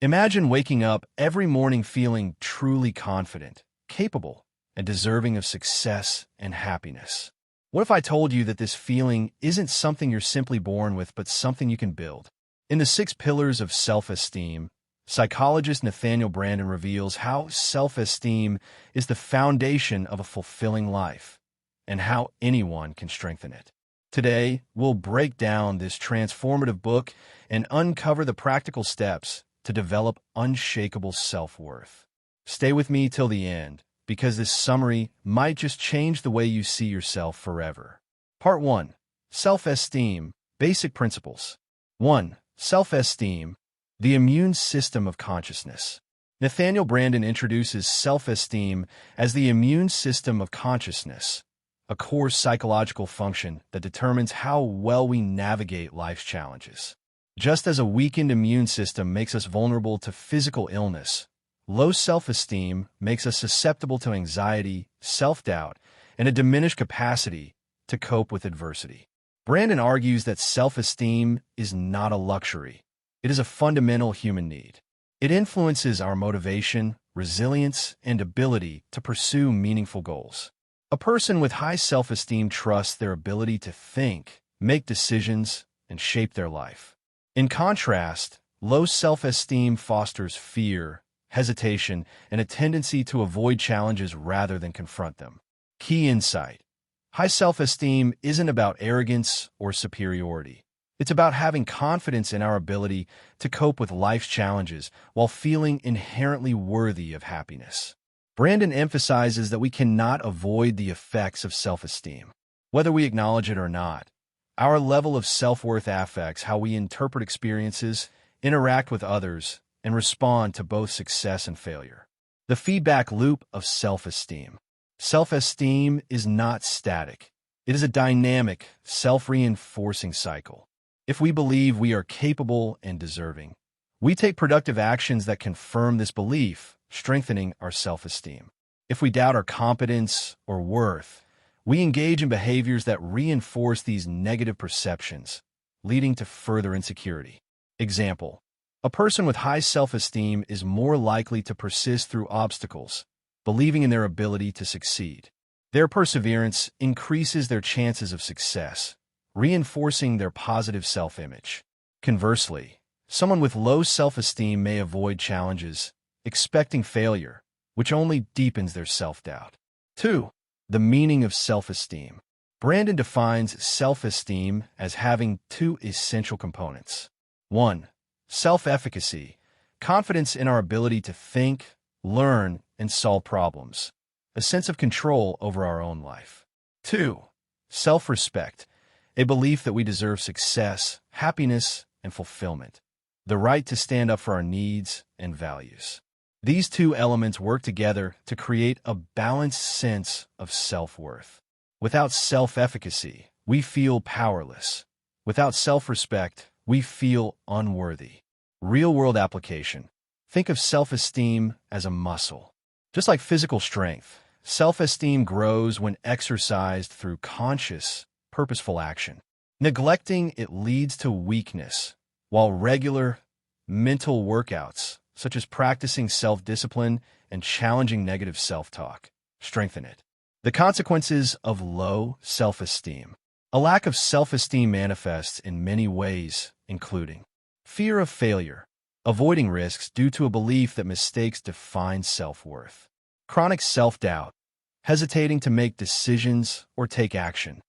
Imagine waking up every morning feeling truly confident, capable, and deserving of success and happiness. What if I told you that this feeling isn't something you're simply born with, but something you can build? In the 6 pillars of self-esteem, psychologist Nathaniel Branden reveals how self-esteem is the foundation of a fulfilling life and how anyone can strengthen it. Today, we'll break down this transformative book and uncover the practical steps to develop unshakable self-worth. Stay with me till the end, because this summary might just change the way you see yourself forever. Part 1. Self-esteem, Basic Principles. 1. Self-esteem, the immune system of consciousness. Nathaniel Branden introduces self-esteem as the immune system of consciousness, a core psychological function that determines how well we navigate life's challenges. Just as a weakened immune system makes us vulnerable to physical illness, low self-esteem makes us susceptible to anxiety, self-doubt, and a diminished capacity to cope with adversity. Branden argues that self-esteem is not a luxury. It is a fundamental human need. It influences our motivation, resilience, and ability to pursue meaningful goals. A person with high self-esteem trusts their ability to think, make decisions, and shape their life. In contrast, low self-esteem fosters fear, hesitation, and a tendency to avoid challenges rather than confront them. Key insight: high self-esteem isn't about arrogance or superiority. It's about having confidence in our ability to cope with life's challenges while feeling inherently worthy of happiness. Branden emphasizes that we cannot avoid the effects of self-esteem. Whether we acknowledge it or not, our level of self-worth affects how we interpret experiences, interact with others, and respond to both success and failure. The feedback loop of self-esteem. Self-esteem is not static. It is a dynamic, self-reinforcing cycle. If we believe we are capable and deserving, we take productive actions that confirm this belief, strengthening our self-esteem. If we doubt our competence or worth, we engage in behaviors that reinforce these negative perceptions, leading to further insecurity. Example: a person with high self-esteem is more likely to persist through obstacles, believing in their ability to succeed. Their perseverance increases their chances of success, reinforcing their positive self-image. Conversely, someone with low self-esteem may avoid challenges, expecting failure, which only deepens their self-doubt. 2. The meaning of self-esteem. Branden defines self-esteem as having 2 essential components. 1. Self-efficacy, confidence in our ability to think, learn, and solve problems, a sense of control over our own life. 2. Self-respect, a belief that we deserve success, happiness, and fulfillment, the right to stand up for our needs and values. These 2 elements work together to create a balanced sense of self-worth. Without self-efficacy, we feel powerless. Without self-respect, we feel unworthy. Real-world application. Think of self-esteem as a muscle. Just like physical strength, self-esteem grows when exercised through conscious, purposeful action. Neglecting it leads to weakness, while regular mental workouts, such as practicing self-discipline and challenging negative self-talk, strengthen it. The consequences of low self-esteem. A lack of self-esteem manifests in many ways, including fear of failure, avoiding risks due to a belief that mistakes define self-worth, chronic self-doubt, hesitating to make decisions or take action,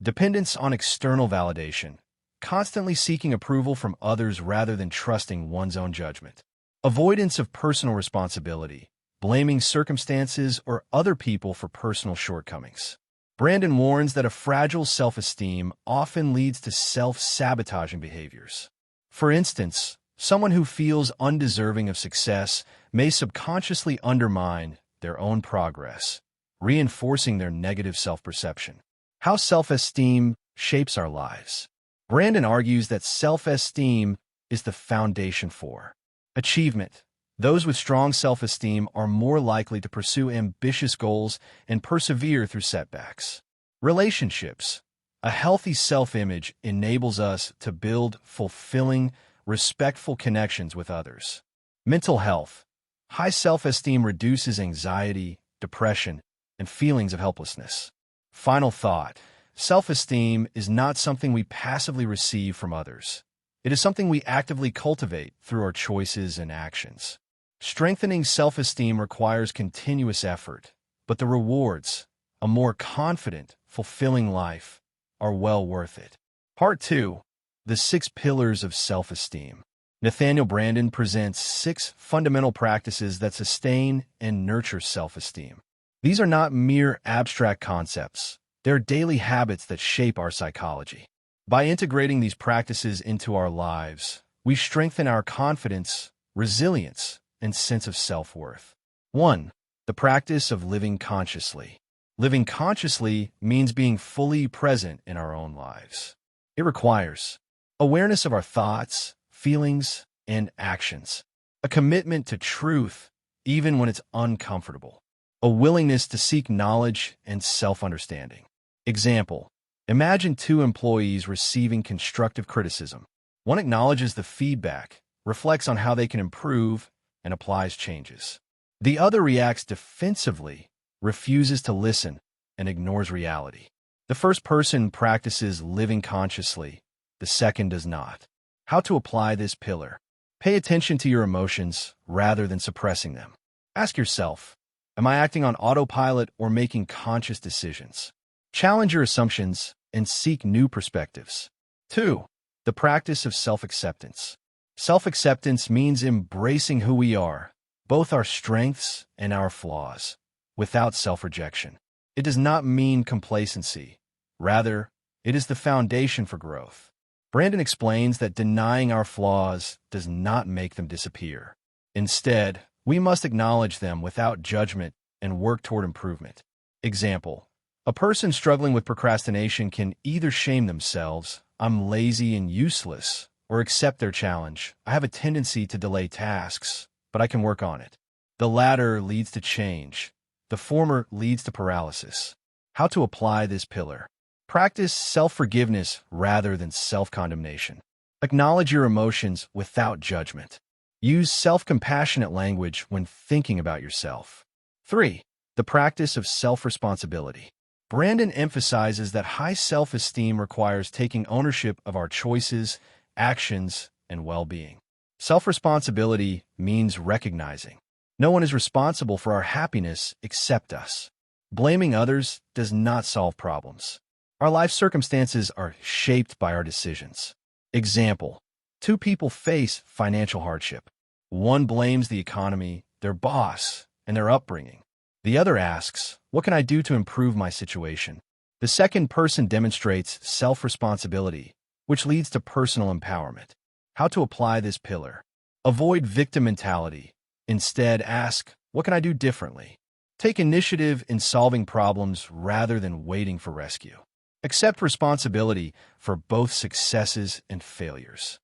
dependence on external validation, constantly seeking approval from others rather than trusting one's own judgment, avoidance of personal responsibility, blaming circumstances or other people for personal shortcomings. Branden warns that a fragile self-esteem often leads to self-sabotaging behaviors. For instance, someone who feels undeserving of success may subconsciously undermine their own progress, reinforcing their negative self-perception. How self-esteem shapes our lives. Branden argues that self-esteem is the foundation for achievement. Those with strong self-esteem are more likely to pursue ambitious goals and persevere through setbacks. Relationships. A healthy self-image enables us to build fulfilling, respectful connections with others. Mental health. High self-esteem reduces anxiety, depression, and feelings of helplessness. Final thought. Self-esteem is not something we passively receive from others. It is something we actively cultivate through our choices and actions. Strengthening self-esteem requires continuous effort, but the rewards, a more confident, fulfilling life, are well worth it. Part 2. The 6 Pillars of Self-Esteem. Nathaniel Branden presents 6 fundamental practices that sustain and nurture self-esteem. These are not mere abstract concepts. They're daily habits that shape our psychology. By integrating these practices into our lives, we strengthen our confidence, resilience, and sense of self-worth. 1. The practice of living consciously. Living consciously means being fully present in our own lives. It requires awareness of our thoughts, feelings, and actions, a commitment to truth even when it's uncomfortable, a willingness to seek knowledge and self-understanding. Example: imagine 2 employees receiving constructive criticism. One acknowledges the feedback, reflects on how they can improve, and applies changes. The other reacts defensively, refuses to listen, and ignores reality. The first person practices living consciously, the second does not. How to apply this pillar? Pay attention to your emotions rather than suppressing them. Ask yourself, am I acting on autopilot or making conscious decisions? Challenge your assumptions and seek new perspectives. 2. The practice of self-acceptance. Self-acceptance means embracing who we are, both our strengths and our flaws, without self-rejection. It does not mean complacency. Rather, it is the foundation for growth. Branden explains that denying our flaws does not make them disappear. Instead, we must acknowledge them without judgment and work toward improvement. Example: a person struggling with procrastination can either shame themselves, "I'm lazy and useless," or accept their challenge, "I have a tendency to delay tasks, but I can work on it." The latter leads to change. The former leads to paralysis. How to apply this pillar? Practice self-forgiveness rather than self-condemnation. Acknowledge your emotions without judgment. Use self-compassionate language when thinking about yourself. 3. The practice of self-responsibility. Branden emphasizes that high self-esteem requires taking ownership of our choices, actions, and well-being. Self-responsibility means recognizing no one is responsible for our happiness except us. Blaming others does not solve problems. Our life circumstances are shaped by our decisions. Example: 2 people face financial hardship. One blames the economy, their boss, and their upbringing. The other asks, "What can I do to improve my situation?" The second person demonstrates self-responsibility, which leads to personal empowerment. How to apply this pillar? Avoid victim mentality. Instead, ask, "What can I do differently?" Take initiative in solving problems rather than waiting for rescue. Accept responsibility for both successes and failures.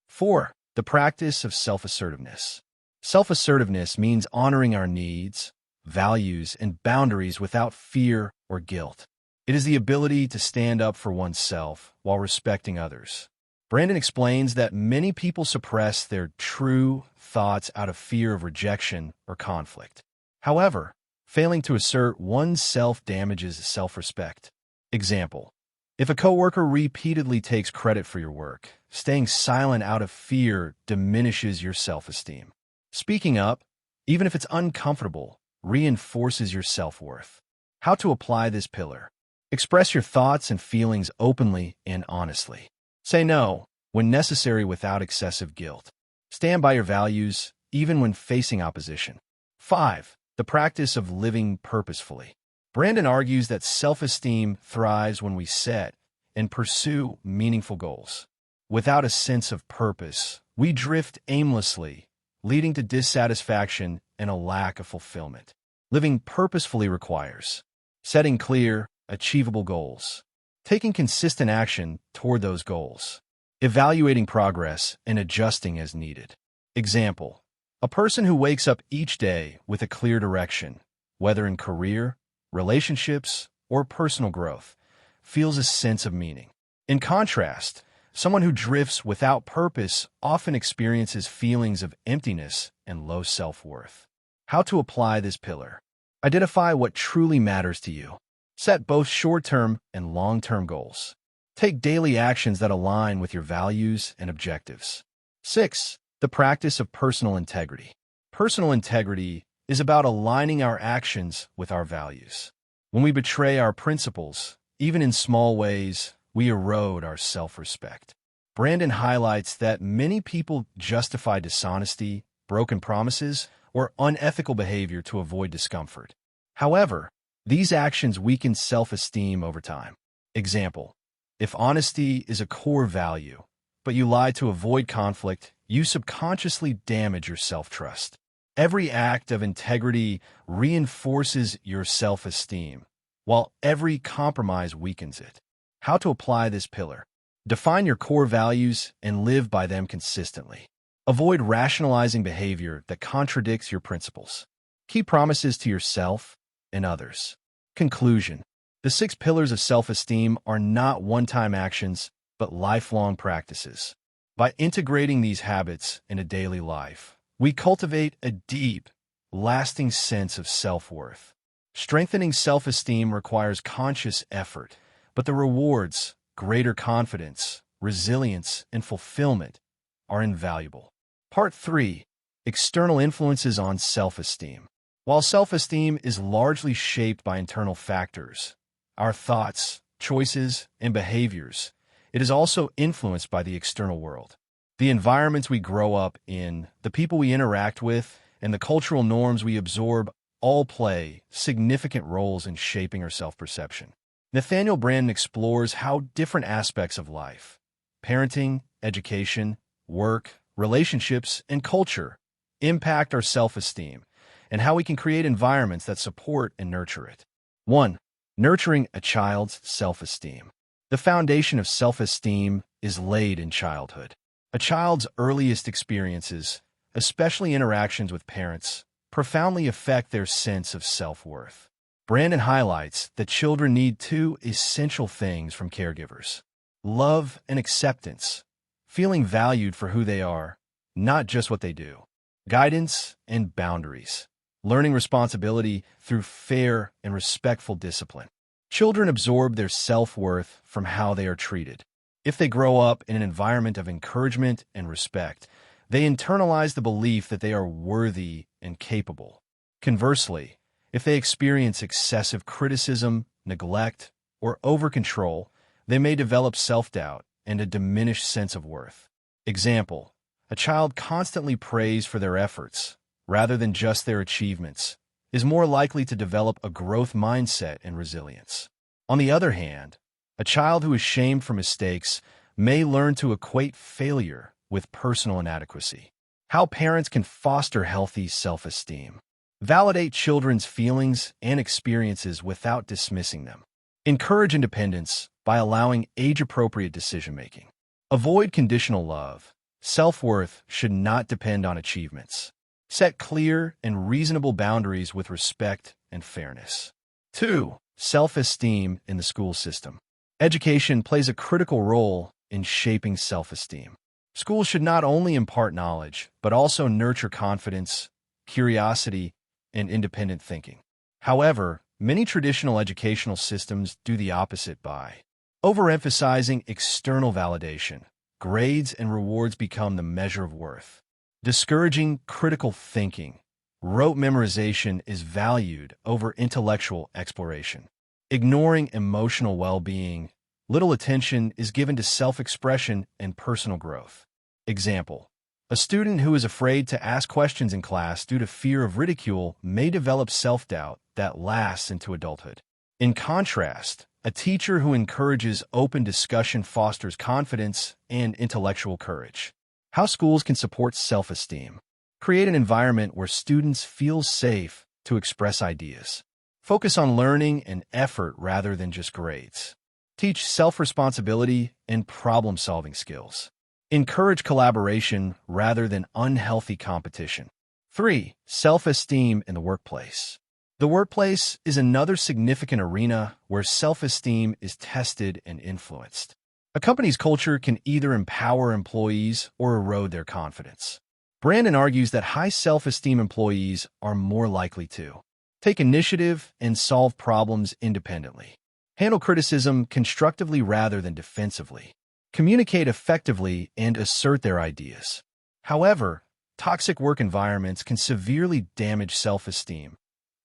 4. The practice of self-assertiveness. Self-assertiveness means honoring our needs, values, and boundaries without fear or guilt. It is the ability to stand up for oneself while respecting others. Branden explains that many people suppress their true thoughts out of fear of rejection or conflict. However, failing to assert oneself damages self-respect. Example: if a coworker repeatedly takes credit for your work, staying silent out of fear diminishes your self-esteem. Speaking up, even if it's uncomfortable, reinforces your self-worth. How to apply this pillar? Express your thoughts and feelings openly and honestly. Say no when necessary without excessive guilt. Stand by your values, even when facing opposition. 5. The practice of living purposefully. Branden argues that self-esteem thrives when we set and pursue meaningful goals. Without a sense of purpose, we drift aimlessly, leading to dissatisfaction and a lack of fulfillment. Living purposefully requires setting clear, achievable goals, taking consistent action toward those goals, evaluating progress and adjusting as needed. Example: a person who wakes up each day with a clear direction, whether in career, relationships, or personal growth, feels a sense of meaning. In contrast, Someone who drifts without purpose often experiences feelings of emptiness and low self-worth. How to apply this pillar? Identify what truly matters to you. Set both short-term and long-term goals. Take daily actions that align with your values and objectives. 6. The practice of personal integrity. Personal integrity is about aligning our actions with our values. When we betray our principles, even in small ways, we erode our self-respect. Brandon highlights that many people justify dishonesty, broken promises, or unethical behavior to avoid discomfort. However, these actions weaken self-esteem over time. Example: if honesty is a core value, but you lie to avoid conflict, you subconsciously damage your self-trust. Every act of integrity reinforces your self-esteem, while every compromise weakens it. How to apply this pillar? Define your core values and live by them consistently. Avoid rationalizing behavior that contradicts your principles. Keep promises to yourself and others. Conclusion: the 6 pillars of self-esteem are not one-time actions, but lifelong practices. By integrating these habits into daily life, we cultivate a deep, lasting sense of self-worth. Strengthening self-esteem requires conscious effort, but the rewards, greater confidence, resilience, and fulfillment, are invaluable. Part 3. External influences on self-esteem. While self-esteem is largely shaped by internal factors, our thoughts, choices, and behaviors, it is also influenced by the external world. The environments we grow up in, the people we interact with, and the cultural norms we absorb all play significant roles in shaping our self-perception. Nathaniel Branden explores how different aspects of life, parenting, education, work, relationships, and culture impact our self-esteem, and how we can create environments that support and nurture it. 1. Nurturing a child's self-esteem. The foundation of self-esteem is laid in childhood. A child's earliest experiences, especially interactions with parents, profoundly affect their sense of self-worth. Branden highlights that children need 2 essential things from caregivers: love and acceptance, feeling valued for who they are, not just what they do; guidance and boundaries, learning responsibility through fair and respectful discipline. Children absorb their self-worth from how they are treated. If they grow up in an environment of encouragement and respect, they internalize the belief that they are worthy and capable. Conversely, if they experience excessive criticism, neglect, or over-control, they may develop self-doubt and a diminished sense of worth. Example: a child constantly praised for their efforts, rather than just their achievements, is more likely to develop a growth mindset and resilience. On the other hand, a child who is shamed for mistakes may learn to equate failure with personal inadequacy. How parents can foster healthy self-esteem. Validate children's feelings and experiences without dismissing them. Encourage independence by allowing age-appropriate decision-making. Avoid conditional love. Self-worth should not depend on achievements. Set clear and reasonable boundaries with respect and fairness. 2. Self-esteem in the school system. Education plays a critical role in shaping self-esteem. Schools should not only impart knowledge, but also nurture confidence, curiosity, and independent thinking. However, many traditional educational systems do the opposite by overemphasizing external validation. Grades and rewards become the measure of worth. Discouraging critical thinking. Rote memorization is valued over intellectual exploration. Ignoring emotional well-being. Little attention is given to self-expression and personal growth. Example: a student who is afraid to ask questions in class due to fear of ridicule may develop self-doubt that lasts into adulthood. In contrast, a teacher who encourages open discussion fosters confidence and intellectual courage. How schools can support self-esteem. Create an environment where students feel safe to express ideas. Focus on learning and effort rather than just grades. Teach self-responsibility and problem-solving skills. Encourage collaboration rather than unhealthy competition. 3. Self-esteem in the workplace. The workplace is another significant arena where self-esteem is tested and influenced. A company's culture can either empower employees or erode their confidence. Brandon argues that high self-esteem employees are more likely to take initiative and solve problems independently, handle criticism constructively rather than defensively, communicate effectively, and assert their ideas. However, toxic work environments can severely damage self-esteem,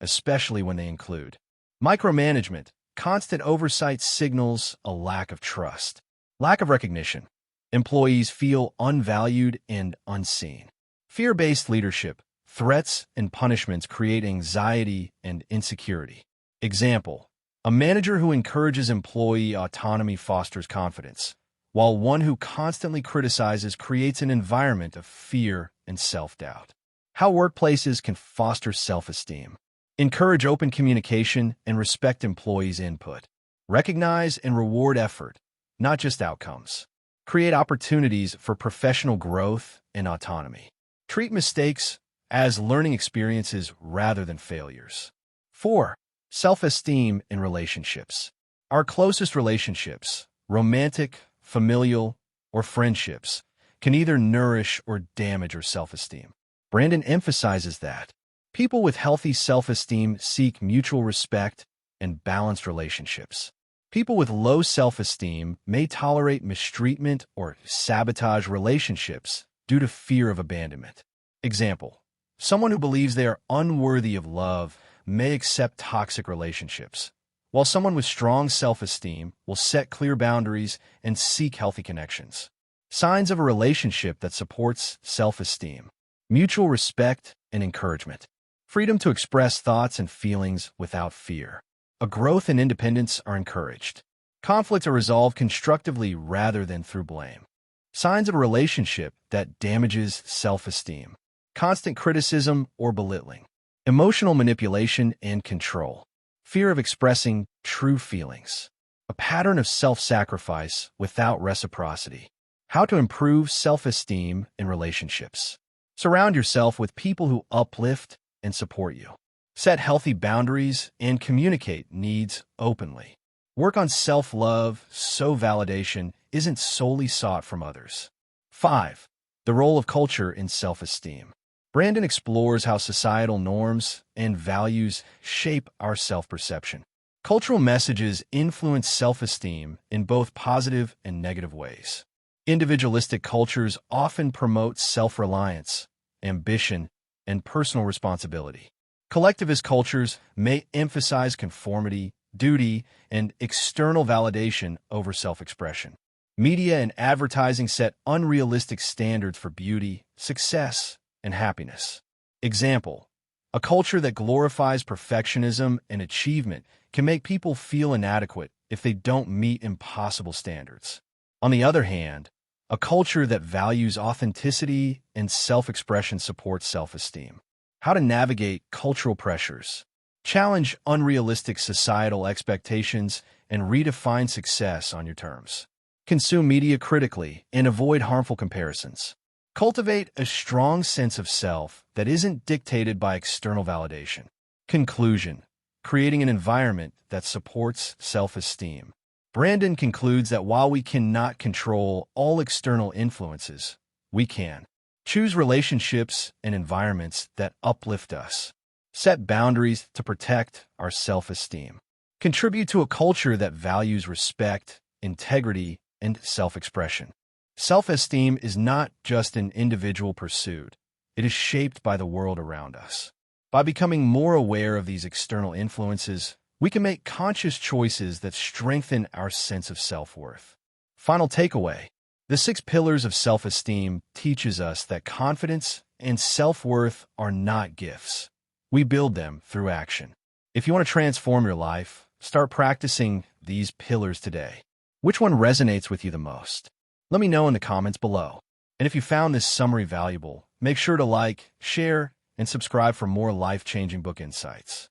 especially when they include micromanagement. Constant oversight signals a lack of trust, lack of recognition. Employees feel unvalued and unseen. Fear-based leadership, threats and punishments create anxiety and insecurity. Example: a manager who encourages employee autonomy fosters confidence, while one who constantly criticizes creates an environment of fear and self-doubt. How workplaces can foster self-esteem. Encourage open communication and respect employees' input. Recognize and reward effort, not just outcomes. Create opportunities for professional growth and autonomy. Treat mistakes as learning experiences rather than failures. 4. Self-esteem in relationships. Our closest relationships, romantic, familial, or friendships, can either nourish or damage our self-esteem. Brandon emphasizes that people with healthy self-esteem seek mutual respect and balanced relationships. People with low self-esteem may tolerate mistreatment or sabotage relationships due to fear of abandonment. Example: someone who believes they are unworthy of love may accept toxic relationships, while someone with strong self-esteem will set clear boundaries and seek healthy connections. Signs of a relationship that supports self-esteem: mutual respect and encouragement, freedom to express thoughts and feelings without fear. A growth and independence are encouraged. Conflicts are resolved constructively rather than through blame. Signs of a relationship that damages self-esteem: constant criticism or belittling, emotional manipulation and control, fear of expressing true feelings, a pattern of self-sacrifice without reciprocity. How to improve self-esteem in relationships. Surround yourself with people who uplift and support you. Set healthy boundaries and communicate needs openly. Work on self-love so validation isn't solely sought from others. 5. The role of culture in self-esteem. Brandon explores how societal norms and values shape our self-perception. Cultural messages influence self-esteem in both positive and negative ways. Individualistic cultures often promote self-reliance, ambition, and personal responsibility. Collectivist cultures may emphasize conformity, duty, and external validation over self-expression. Media and advertising set unrealistic standards for beauty, success, and happiness. Example: a culture that glorifies perfectionism and achievement can make people feel inadequate if they don't meet impossible standards. On the other hand, a culture that values authenticity and self-expression supports self-esteem. How to navigate cultural pressures. Challenge unrealistic societal expectations and redefine success on your terms. Consume media critically and avoid harmful comparisons. Cultivate a strong sense of self that isn't dictated by external validation. Conclusion: creating an environment that supports self-esteem. Brandon concludes that while we cannot control all external influences, we can choose relationships and environments that uplift us, set boundaries to protect our self-esteem, contribute to a culture that values respect, integrity, and self-expression. Self-esteem is not just an individual pursuit. It is shaped by the world around us. By becoming more aware of these external influences, we can make conscious choices that strengthen our sense of self-worth. Final takeaway: the 6 pillars of self-esteem teaches us that confidence and self-worth are not gifts. We build them through action. If you want to transform your life, start practicing these pillars today. Which one resonates with you the most? Let me know in the comments below. And if you found this summary valuable, make sure to like, share, and subscribe for more life-changing book insights.